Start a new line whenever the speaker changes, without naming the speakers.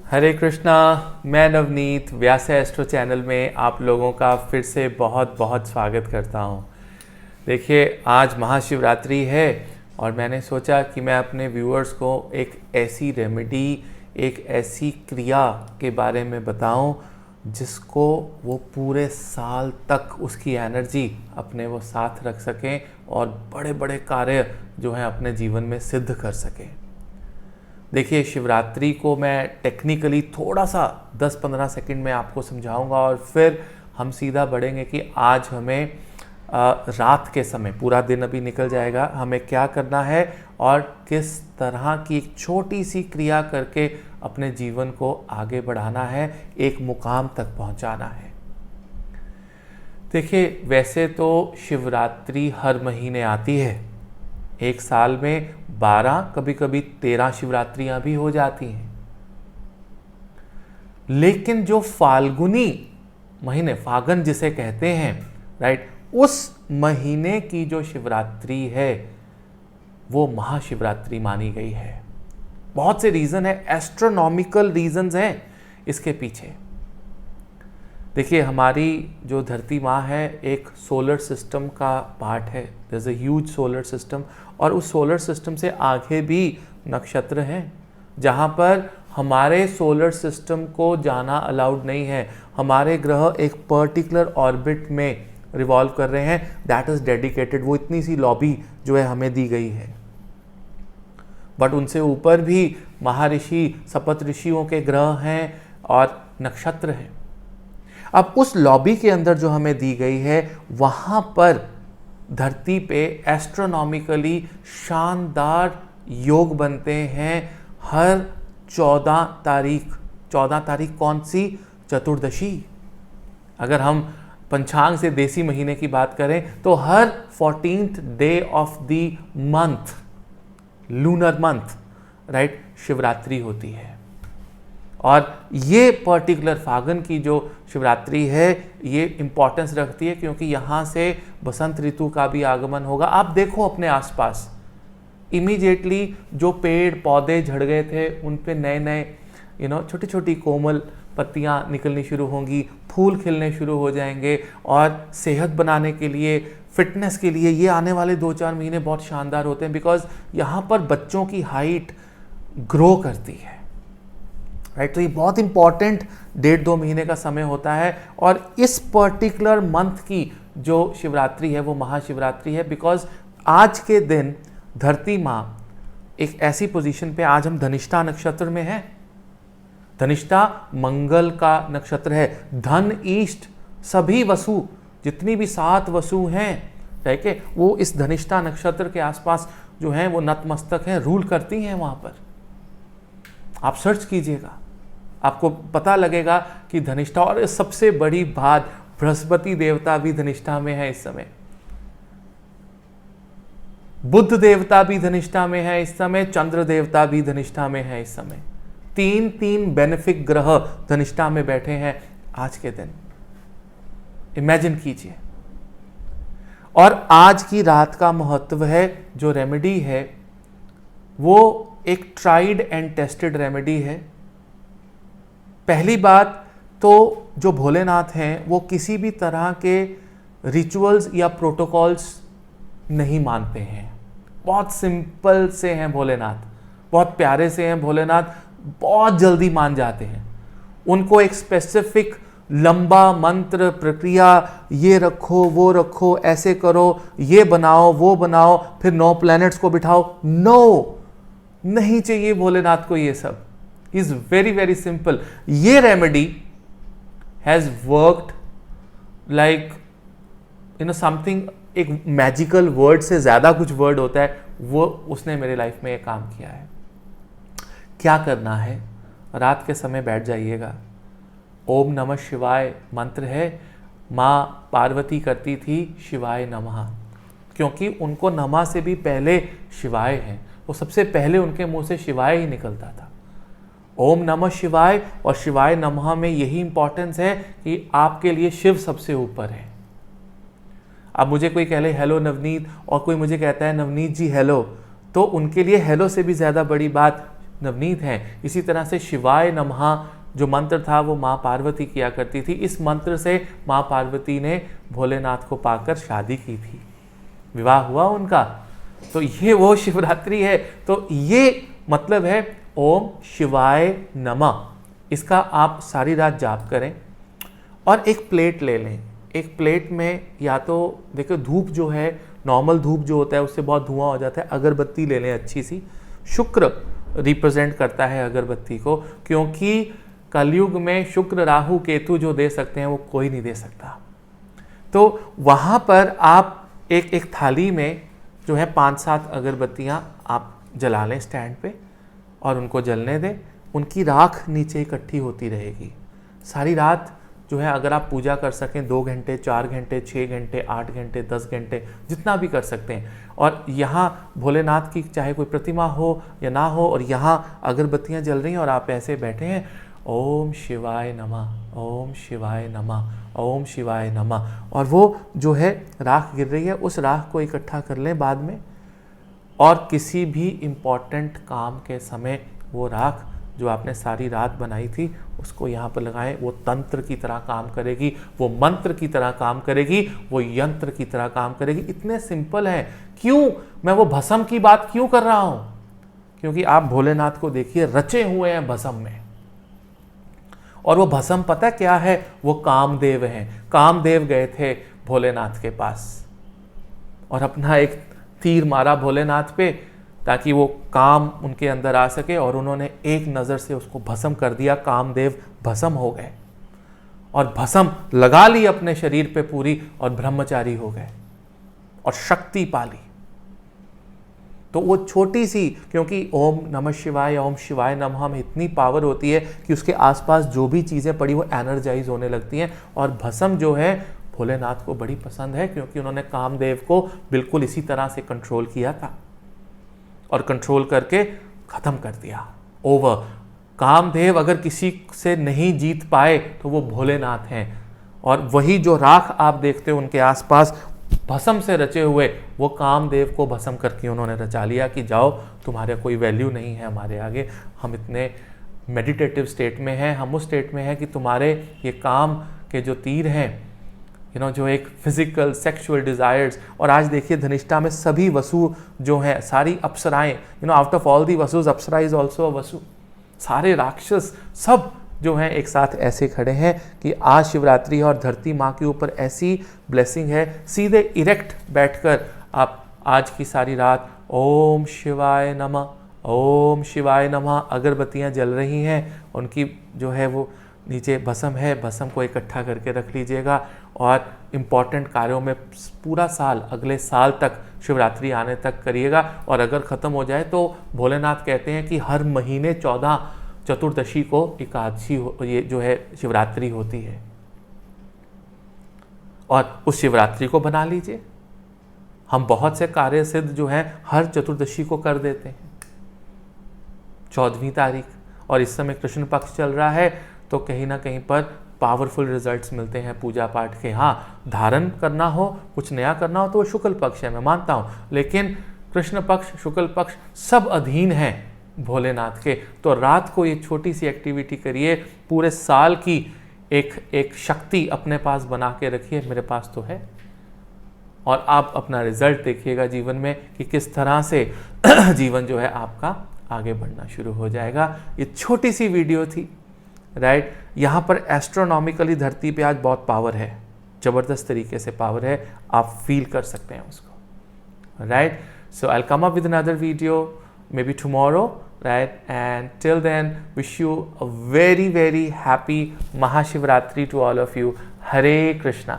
हरे कृष्णा। मैं नवनीत व्यास astro channel में आप लोगों का फिर से बहुत बहुत स्वागत करता हूं। देखिए, आज महाशिवरात्रि है और मैंने सोचा कि मैं अपने व्यूअर्स को एक ऐसी रेमेडी, एक ऐसी क्रिया के बारे में बताऊं जिसको वो पूरे साल तक उसकी एनर्जी अपने वो साथ रख सकें और बड़े बड़े कार्य जो हैं अपने जीवन में सिद्ध कर सकें। देखिए, शिवरात्रि को मैं टेक्निकली थोड़ा सा 10-15 सेकंड में आपको समझाऊंगा और फिर हम सीधा बढ़ेंगे कि आज हमें रात के समय, पूरा दिन अभी निकल जाएगा, हमें क्या करना है और किस तरह की एक छोटी सी क्रिया करके अपने जीवन को आगे बढ़ाना है, एक मुकाम तक पहुंचाना है। देखिए, वैसे तो शिवरात्रि हर महीने आती है, एक साल में 12 कभी कभी 13 शिवरात्रियां भी हो जाती हैं। लेकिन जो फाल्गुनी महीने, फागन जिसे कहते हैं, राइट, उस महीने की जो शिवरात्रि है वो महाशिवरात्रि मानी गई है। बहुत से रीजन है, एस्ट्रोनॉमिकल रीजंस हैं इसके पीछे। देखिए, हमारी जो धरती माँ है एक सोलर सिस्टम का पार्ट है। There is a huge solar system और उस सोलर सिस्टम से आगे भी नक्षत्र हैं जहाँ पर हमारे सोलर सिस्टम को जाना अलाउड नहीं है। हमारे ग्रह एक पर्टिकुलर ऑर्बिट में रिवॉल्व कर रहे हैं, दैट इज डेडिकेटेड। वो इतनी सी लॉबी जो है हमें दी गई है, बट उनसे ऊपर भी महर्षि, सप्तऋषियों के ग्रह हैं और नक्षत्र हैं। अब उस लॉबी के अंदर जो हमें दी गई है, वहाँ पर धरती पे एस्ट्रोनॉमिकली शानदार योग बनते हैं हर 14 तारीख। 14 तारीख कौन सी? चतुर्दशी। अगर हम पंचांग से देसी महीने की बात करें तो हर 14th day of the month, lunar month, right, Shivratri होती है। और ये पर्टिकुलर फागन की जो शिवरात्रि है ये इम्पॉर्टेंस रखती है क्योंकि यहाँ से बसंत ऋतु का भी आगमन होगा। आप देखो अपने आसपास, इमीडिएटली जो पेड़ पौधे झड़ गए थे उन पे नए नए छोटी छोटी कोमल पत्तियाँ निकलनी शुरू होंगी, फूल खिलने शुरू हो जाएंगे और सेहत बनाने के लिए, फिटनेस के लिए ये आने वाले 2-4 महीने बहुत शानदार होते हैं। बिकॉज यहाँ पर बच्चों की हाइट ग्रो करती है, राइट। तो ये बहुत इंपॉर्टेंट 1.5-2 महीने का समय होता है और इस पर्टिकुलर मंथ की जो शिवरात्रि है वो महाशिवरात्रि है। बिकॉज आज के दिन धरती माँ एक ऐसी पोजीशन पे, आज हम धनिष्ठा नक्षत्र में हैं। धनिष्ठा मंगल का नक्षत्र है। धन, ईष्ट, सभी वसु, जितनी भी 7 वसु हैं, ठीक है, वो इस धनिष्ठा नक्षत्र के आसपास जो हैं वो नतमस्तक हैं, रूल करती हैं वहाँ पर। आप सर्च कीजिएगा, आपको पता लगेगा कि धनिष्ठा, और सबसे बड़ी बात, बृहस्पति देवता भी धनिष्ठा में है इस समय, बुध देवता भी धनिष्ठा में है इस समय, चंद्र देवता भी धनिष्ठा में है इस समय। 3 बेनिफिक ग्रह धनिष्ठा में बैठे हैं आज के दिन। इमेजिन कीजिए। और आज की रात का महत्व है, जो रेमेडी है वो एक ट्राइड एंड टेस्टेड रेमेडी है। पहली बात तो जो भोलेनाथ हैं वो किसी भी तरह के रिचुअल्स या प्रोटोकॉल्स नहीं मानते हैं। बहुत सिंपल से हैं भोलेनाथ, बहुत प्यारे से हैं भोलेनाथ, बहुत जल्दी मान जाते हैं। उनको एक स्पेसिफिक लंबा मंत्र, प्रक्रिया, ये रखो, वो रखो, ऐसे करो, ये बनाओ, वो बनाओ, फिर 9 प्लैनेट्स को बिठाओ, नो, नहीं चाहिए भोलेनाथ को ये सब। Is very very simple. ये remedy has worked like something, एक मैजिकल वर्ड से ज्यादा कुछ वर्ड होता है, वो उसने मेरे लाइफ में ये काम किया है। क्या करना है? रात के समय बैठ जाइएगा। ओम नमः शिवाय मंत्र है, माँ पार्वती करती थी शिवाय नमः, क्योंकि उनको नमः से भी पहले शिवाय है, वो सबसे पहले उनके मुंह से शिवाय ही निकलता था। ओम नमः शिवाय और शिवाय नमः में यही इंपॉर्टेंस है कि आपके लिए शिव सबसे ऊपर है। अब मुझे कोई कह ले हेलो नवनीत, और कोई मुझे कहता है नवनीत जी हेलो, तो उनके लिए हेलो से भी ज़्यादा बड़ी बात नवनीत हैं। इसी तरह से शिवाय नमः जो मंत्र था वो माँ पार्वती किया करती थी। इस मंत्र से माँ पार्वती ने भोलेनाथ को पाकर शादी की थी, विवाह हुआ उनका। तो ये वो शिवरात्रि है। तो ये मतलब है ओम शिवाय नमः। इसका आप सारी रात जाप करें और एक प्लेट ले लें। एक प्लेट में या तो देखो धूप जो है, नॉर्मल धूप जो होता है उससे बहुत धुआं हो जाता है, अगरबत्ती ले लें अच्छी सी। शुक्र रिप्रेजेंट करता है अगरबत्ती को, क्योंकि कलयुग में शुक्र राहु केतु जो दे सकते हैं वो कोई नहीं दे सकता। तो वहाँ पर आप एक थाली में जो है 5-7 अगरबत्तियाँ आप जला लें स्टैंड पे और उनको जलने दें। उनकी राख नीचे इकट्ठी होती रहेगी सारी रात। जो है अगर आप पूजा कर सकें 2 घंटे, 4 घंटे, 6 घंटे, 8 घंटे, 10 घंटे, जितना भी कर सकते हैं। और यहाँ भोलेनाथ की चाहे कोई प्रतिमा हो या ना हो, और यहाँ अगरबत्तियाँ जल रही हैं और आप ऐसे बैठे हैं, ओम शिवाय नमः, ओम शिवाय नमः, ओम शिवाय नमः। और वो जो है राख गिर रही है, उस राख को इकट्ठा कर लें बाद में, और किसी भी इम्पॉर्टेंट काम के समय वो राख जो आपने सारी रात बनाई थी उसको यहाँ पर लगाएं। वो तंत्र की तरह काम करेगी, वो मंत्र की तरह काम करेगी, वो यंत्र की तरह काम करेगी। इतने सिंपल है। क्यों मैं वो भस्म की बात क्यों कर रहा हूँ? क्योंकि आप भोलेनाथ को देखिए रचे हुए हैं भस्म में, और वो भस्म पता क्या है? वो कामदेव हैं। कामदेव गए थे भोलेनाथ के पास और अपना एक तीर मारा भोलेनाथ पे ताकि वो काम उनके अंदर आ सके, और उन्होंने एक नज़र से उसको भस्म कर दिया। कामदेव भस्म हो गए और भस्म लगा ली अपने शरीर पे पूरी, और ब्रह्मचारी हो गए और शक्ति पाली। तो वो छोटी सी, क्योंकि ओम नमः शिवाय, ओम शिवाय नमः में इतनी पावर होती है कि उसके आसपास जो भी चीज़ें पड़ी वो एनर्जाइज होने लगती हैं। और भस्म जो है भोलेनाथ को बड़ी पसंद है, क्योंकि उन्होंने कामदेव को बिल्कुल इसी तरह से कंट्रोल किया था और कंट्रोल करके ख़त्म कर दिया। ओवर। कामदेव अगर किसी से नहीं जीत पाए तो वो भोलेनाथ हैं, और वही जो राख आप देखते हो उनके आसपास भस्म से रचे हुए, वो कामदेव को भस्म करके उन्होंने रचा लिया कि जाओ, तुम्हारे कोई वैल्यू नहीं है हमारे आगे। हम इतने मेडिटेटिव स्टेट में हैं, हम उस स्टेट में हैं कि तुम्हारे ये काम के जो तीर हैं, जो एक फिजिकल सेक्सुअल डिज़ायर्स। और आज देखिए धनिष्ठा में सभी वसु जो हैं, सारी अप्सराएं, out of all the Vasus apsara is also a Vasu. सारे राक्षस सब जो हैं एक साथ ऐसे खड़े हैं कि आज शिवरात्रि है और धरती माँ के ऊपर ऐसी ब्लेसिंग है। सीधे इरेक्ट बैठकर आप आज की सारी रात ओम शिवाय नमः, ओम शिवाय नमः, अगरबत्तियाँ जल रही हैं, उनकी जो है वो नीचे भस्म है, भस्म को इकट्ठा करके रख लीजिएगा। और इम्पॉर्टेंट कार्यों में पूरा साल, अगले साल तक, शिवरात्रि आने तक करिएगा। और अगर ख़त्म हो जाए तो भोलेनाथ कहते हैं कि हर महीने 14 चतुर्दशी को एकादशी ये जो है शिवरात्रि होती है, और उस शिवरात्रि को बना लीजिए। हम बहुत से कार्य सिद्ध जो हैं हर चतुर्दशी को कर देते हैं, 14वीं तारीख, और इस समय कृष्ण पक्ष चल रहा है, तो कहीं ना कहीं पर पावरफुल रिजल्ट्स मिलते हैं पूजा पाठ के। हाँ, धारण करना हो, कुछ नया करना हो तो वो शुक्ल पक्ष है, मैं मानता हूँ, लेकिन कृष्ण पक्ष, शुक्ल पक्ष सब अधीन हैं भोलेनाथ के। तो रात को ये छोटी सी एक्टिविटी करिए, पूरे साल की एक शक्ति अपने पास बना के रखिए, मेरे पास तो है, और आप अपना रिजल्ट देखिएगा जीवन में कि किस तरह से जीवन जो है आपका आगे बढ़ना शुरू हो जाएगा। ये छोटी सी वीडियो थी, राइट। यहाँ पर एस्ट्रोनॉमिकली धरती पे आज बहुत पावर है, ज़बरदस्त तरीके से पावर है, आप फील कर सकते हैं उसको, right. So I will come up with another video maybe tomorrow, right? And till then, wish you a very, very happy Mahashivratri to all of you. Hare Krishna.